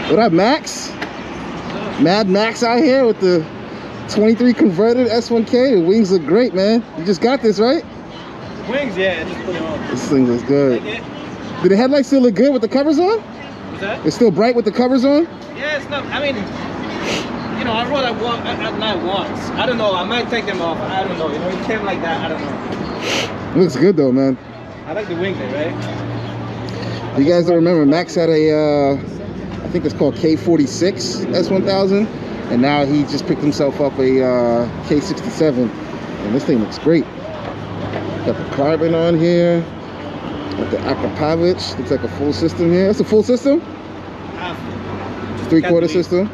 What up, Max? Mad Max out here with the 23 converted S1K. The wings look great, man. You just got this, right? Wings, yeah, just put it on. This thing looks good. Like it? Do the headlights still look good with the covers on? What's that? It's still bright with the covers on? Yeah, it's not, I mean, you know, I rode at night once. I don't know, I might take them off. I don't know, you know, it came like that, I don't know. It looks good though, man. I like the wings there, right? You guys don't remember, Max had a, I think it's called K46 S1000. And now he just picked himself up a K67. And this thing looks great. Got the carbon on here. Got the Akapavich. Looks like a full system here. That's a full system? Half. 3/4 system.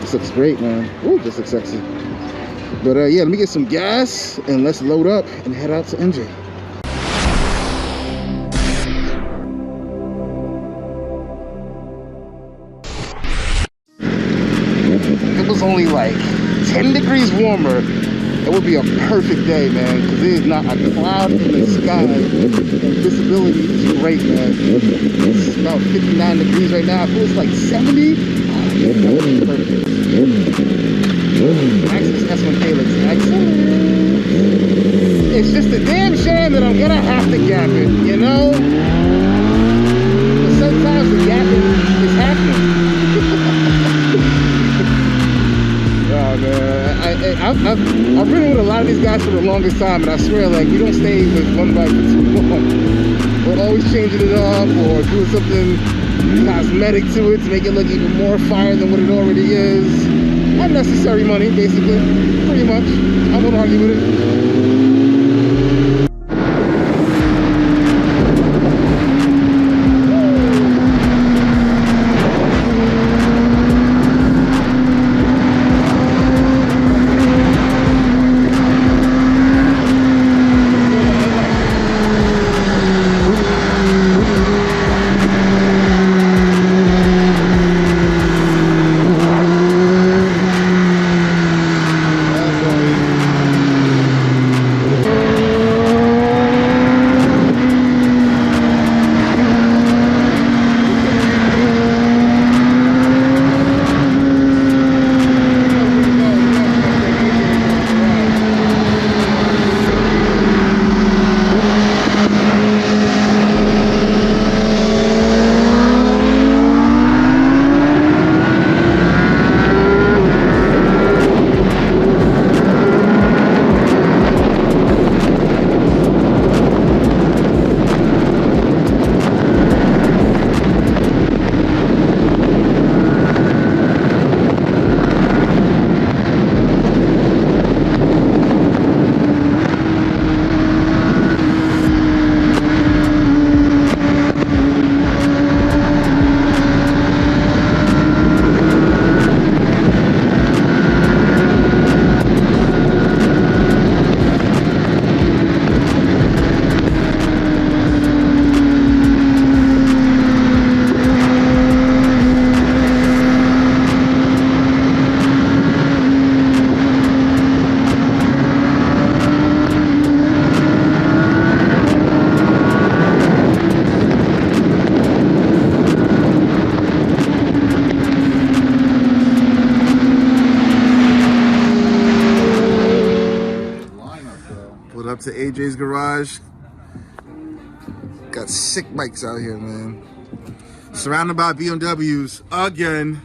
This looks great, man. Ooh, this looks sexy. But yeah, let me get some gas and let's load up and head out to MJ. If it was only like 10 degrees warmer, it would be a perfect day, man, because there is not a cloud in the sky, and visibility is great, man. It's about 59 degrees right now. It feels like 70. Oh, that would be perfect. Max's S1K looks excellent. It's just a damn shame that I'm gonna have to gap it, you know? But sometimes the gapping is happening. Oh, man. I've ridden with a lot of these guys for the longest time, and I swear, like, we don't stay with one bike for too long. We're always changing it up or doing something cosmetic to it to make it look even more fire than what it already is. Unnecessary money, basically, pretty much. I won't argue with it. Up to AJ's garage. Got sick bikes out here, man. Surrounded by BMWs again.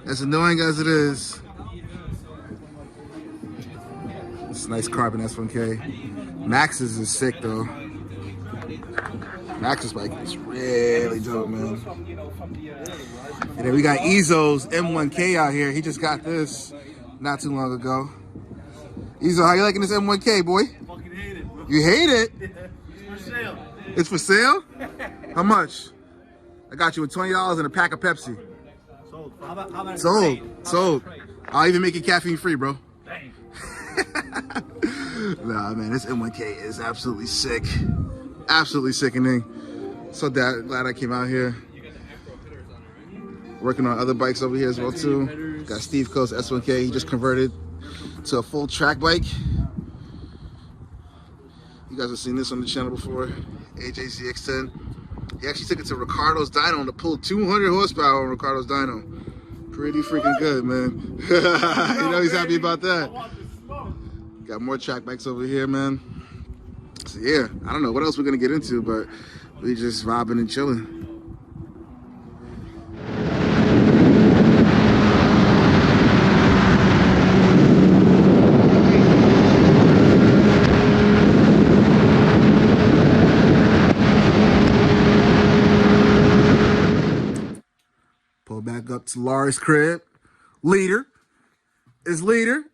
As annoying as it is. It's a nice carbon S1K. Max's is sick though. Max's bike is really dope, man. And then we got Ezo's M1K out here. He just got this not too long ago. Ezo, how you liking this M1K, boy? I fucking hate it, bro. You hate it? It's for sale. It's for sale? How much? I got you with $20 and a pack of Pepsi. Sold. How about Sold. I'll even make it caffeine free, bro. Dang. Nah, man, this M1K is absolutely sick. Absolutely sickening. So glad I came out here. Working on other bikes over here as well, too. Got Steve Coast S1K. He just converted to a full track bike. You guys have seen this on the channel before. AJ Zx10. He actually took it to Ricardo's dyno to pull 200 horsepower on Ricardo's dyno. Pretty freaking good, man. You know he's happy about that. Got more track bikes over here, man. So yeah, I don't know what else we're gonna get into, but we just vibing and chilling. Pull back up to Laura's crib. Leader is leader.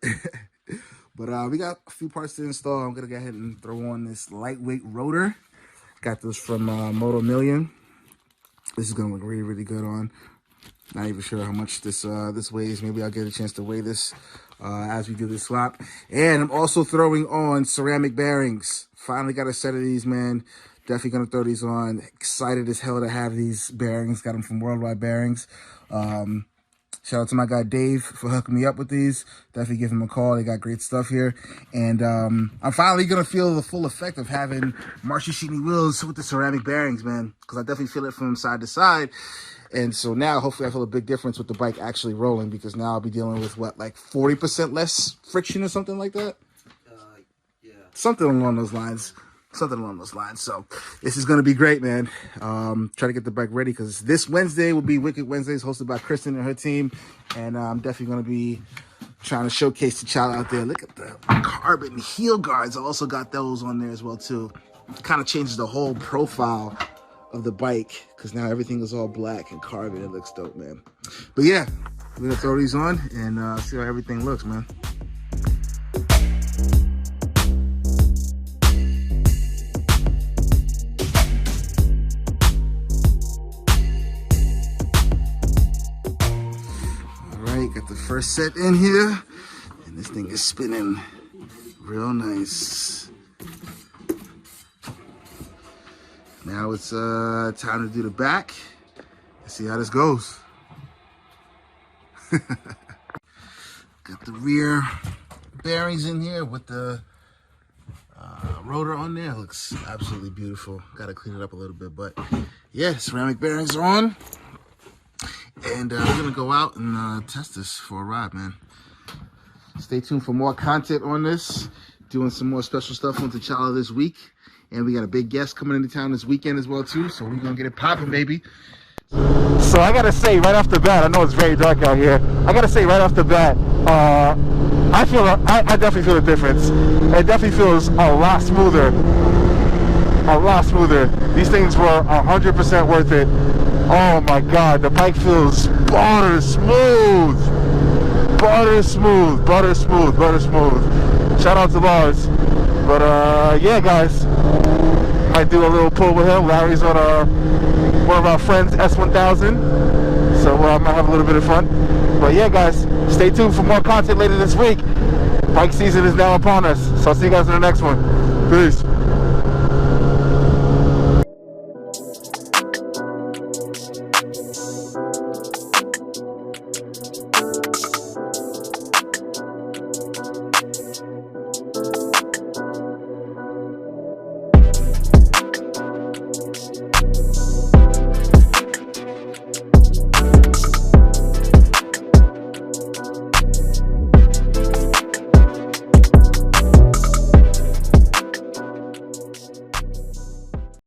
But we got a few parts to install. I'm gonna go ahead and throw on this lightweight rotor. Got this from Moto Million. This is gonna look really, really good on. Not even sure how much this this weighs. Maybe I'll get a chance to weigh this as we do this swap. And I'm also throwing on ceramic bearings. Finally got a set of these, man. Definitely gonna throw these on. Excited as hell to have these bearings. Got them from Worldwide Bearings. Shout out to my guy Dave for hooking me up with these. Definitely give him a call. They got great stuff here. And I'm finally going to feel the full effect of having Marcia Sheeny wheels with the ceramic bearings, man. Because I definitely feel it from side to side. And so now, hopefully, I feel a big difference with the bike actually rolling. Because now I'll be dealing with, what, like 40% less friction or something like that? Yeah. Something along those lines. Something along those lines. So this is going to be great, man. Try to get the bike ready because this Wednesday will be Wicked Wednesdays hosted by Kristen and her team. And I'm definitely going to be trying to showcase the child out there. Look at the carbon heel guards. I also got those on there as well, too. Kind of changes the whole profile of the bike because now everything is all black and carbon. It looks dope, man. But yeah, we're going to throw these on and see how everything looks, man. Got the first set in here, and this thing is spinning real nice. Now it's time to do the back and see how this goes. Got the rear bearings in here with the rotor on there. Looks absolutely beautiful. Got to clean it up a little bit, but yeah, ceramic bearings are on. And we're going to go out and test this for a ride, man. Stay tuned for more content on this. Doing some more special stuff on T'Challa this week. And we got a big guest coming into town this weekend as well, too. So we're going to get it popping, baby. So I got to say right off the bat, I know it's very dark out here. I got to say right off the bat, I definitely feel the difference. It definitely feels a lot smoother. A lot smoother. These things were 100% worth it. Oh my God, the bike feels butter smooth. Butter smooth, butter smooth, butter smooth. Shout out to Lars. But yeah, guys, might do a little pull with him. Larry's on one of our friends' S1000. So I might have a little bit of fun. But yeah, guys, stay tuned for more content later this week. Bike season is now upon us. So I'll see you guys in the next one. Peace.